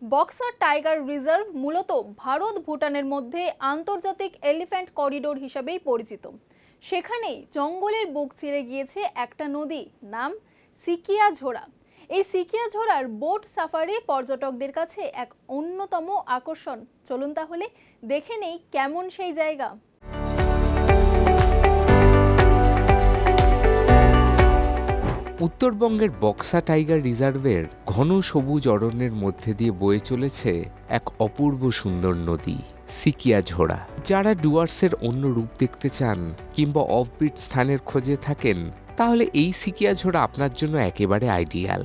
Buxa tiger reserve মূলত ভারত ভুটানের মধ্যে আন্তর্জাতিক এলিফ্যান্ট করিডোর হিসেবেই পরিচিত। সেখানেই জঙ্গলের বুক চিরে গিয়েছে একটা নদী, নাম সিকিয়াঝোড়া। এই সিকিয়াঝোড়ার বোট সাফারি পর্যটকদের কাছে এক অন্যতম আকর্ষণ। চলুন তাহলে দেখে নেই কেমন সেই জায়গা। উত্তরবঙ্গের বক্সা টাইগার রিজার্ভের ঘন সবুজ অরণ্যের মধ্যে দিয়ে বয়ে চলেছে এক অপূর্ব সুন্দর নদী সিকিয়াঝোড়া। যারা ডুয়ার্সের অন্য রূপ দেখতে চান কিংবা অফবিট স্থানের খোঁজে থাকেন, তাহলে এই সিকিয়াঝোড়া আপনার জন্য একেবারে আইডিয়াল।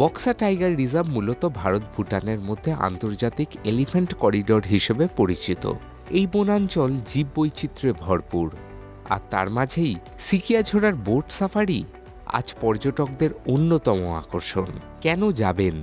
বক্সা টাইগার রিজার্ভ মূলত ভারত ভুটানের মধ্যে আন্তর্জাতিক এলিফ্যান্ট করিডোর হিসেবে পরিচিত। এই বনাঞ্চল জীববৈচিত্র্যে ভরপুর, আর তার মাঝেই সিকিয়াঝোড়ার বোট সাফারি আজ পর্যটকদের অন্যতম আকর্ষণ। কেন যাবেন?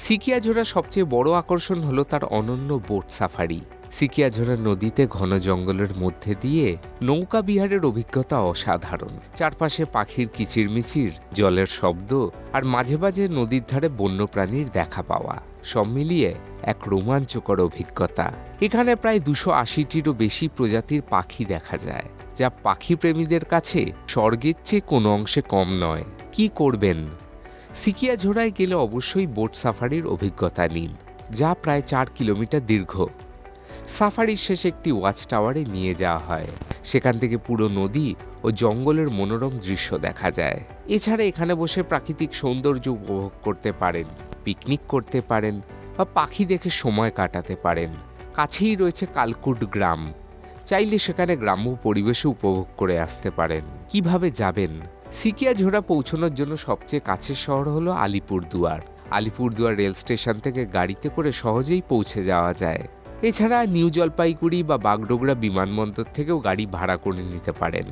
সিকিয়াঝোড়ার সবচেয়ে বড় আকর্ষণ হলো তার অনন্য বোট সাফারি। সিকিয়াঝোড়া নদীতে ঘন জঙ্গলের মধ্যে দিয়ে নৌকা বিহারের অভিজ্ঞতা অসাধারণ। চারপাশে পাখির কিচিরমিচির, জলের শব্দ, আর মাঝে মাঝে নদীর ধারে বন্যপ্রাণীর দেখা পাওয়া, সব মিলিয়ে এক রোমাঞ্চকর অভিজ্ঞতা। এখানে প্রায় 280টিরও বেশি প্রজাতির পাখি দেখা যায়, যা পাখি প্রেমীদের কাছে স্বর্গের চেয়ে কোনো অংশে কম নয়। কি করবেন? সিকিয়াঝোড়ায় গেলে অবশ্যই বোট সাফারির অভিজ্ঞতা নিন, যা প্রায় 4 কিলোমিটার দীর্ঘ। সাফারির শেষে একটি ওয়াচ টাওয়ারে নিয়ে যাওয়া হয়। সেখান থেকে পুরো নদী ও জঙ্গলের মনোরম দৃশ্য দেখা যায়। এছাড়া এখানে বসে প্রাকৃতিক সৌন্দর্য উপভোগ করতে পারেন, পিকনিক করতে পারেন বা পাখি দেখে সময় কাটাতে পারেন। কাছেই রয়েছে কালকুট গ্রাম, চাইলে সেখানে গ্রাম্য পরিবেশও উপভোগ করে আসতে পারেন। কিভাবে যাবেন? সিকিয়াঝোড়া পৌঁছানোর জন্য সবচেয়ে কাছের শহর হলো আলিপুরদুয়ার। আলিপুরদুয়ার রেল স্টেশন থেকে গাড়িতে করে সহজেই পৌঁছে যাওয়া যায়। এছাড়া নিউ জলপাইগুড়ি বা বাগডোগরা বিমানবন্দর থেকেও গাড়ি ভাড়া করে নিতে পারেন।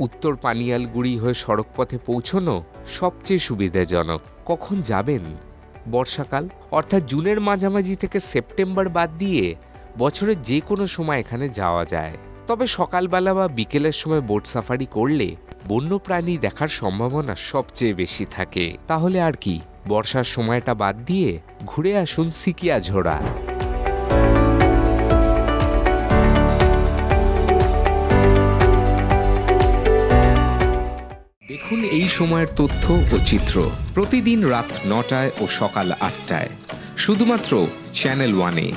উত্তর পানিয়ালগুড়ি হয়ে সড়কপথে পৌঁছানো সবচেয়ে সুবিধাজনক। কখন যাবেন? বর্ষাকাল অর্থাৎ জুনের মাঝামাঝি থেকে সেপ্টেম্বর বাদ দিয়ে বছরের যে কোনো সময় এখানে যাওয়া যায়। তবে সকালবেলা বা বিকেলের সময় বোট সাফারি করলে বন্যপ্রাণী দেখার সম্ভাবনা সবচেয়ে বেশি থাকে। তাহলে আর কি, বর্ষার সময়টা বাদ দিয়ে ঘুরে আসুন সিকিয়াঝোড়া। দেখুন এই সময়ের তথ্য ও চিত্র প্রতিদিন রাত 9টায় ও সকাল 8টায়, শুধুমাত্র চ্যানেল 1-এ।